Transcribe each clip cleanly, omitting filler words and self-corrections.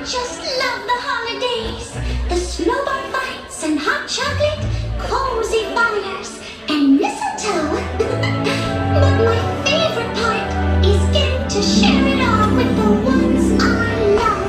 Just love the holidays. The snowball fights and hot chocolate, cozy fires and mistletoe. But my favorite part is getting to share it all with the ones I love.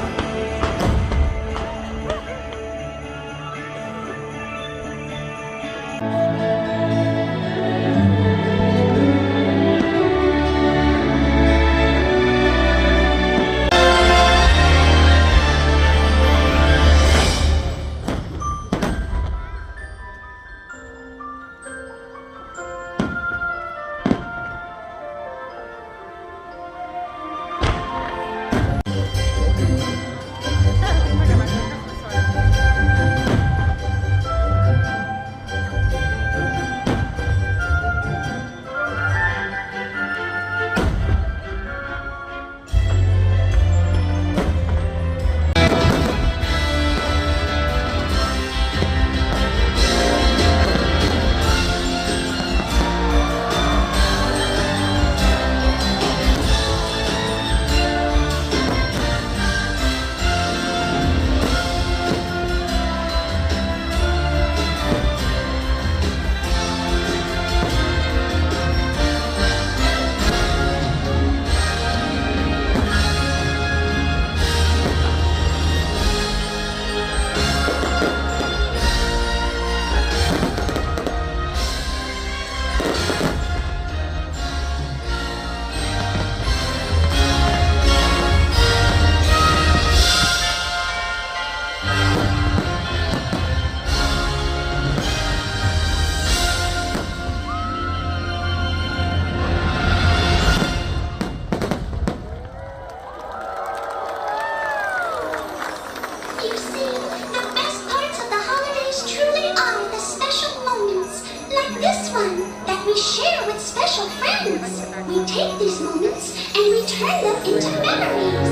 Share with special friends. We take these moments and we turn them into memories.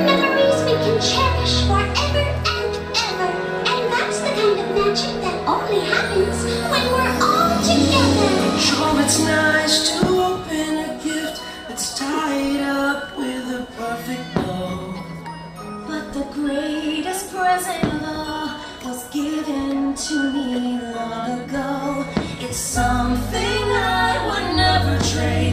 Memories we can cherish forever and ever. And that's the kind of magic that only happens when we're all together. Sure, it's nice to open a gift that's tied up with a perfect bow. But the greatest present of all was given to me long ago. It's something I would never trade.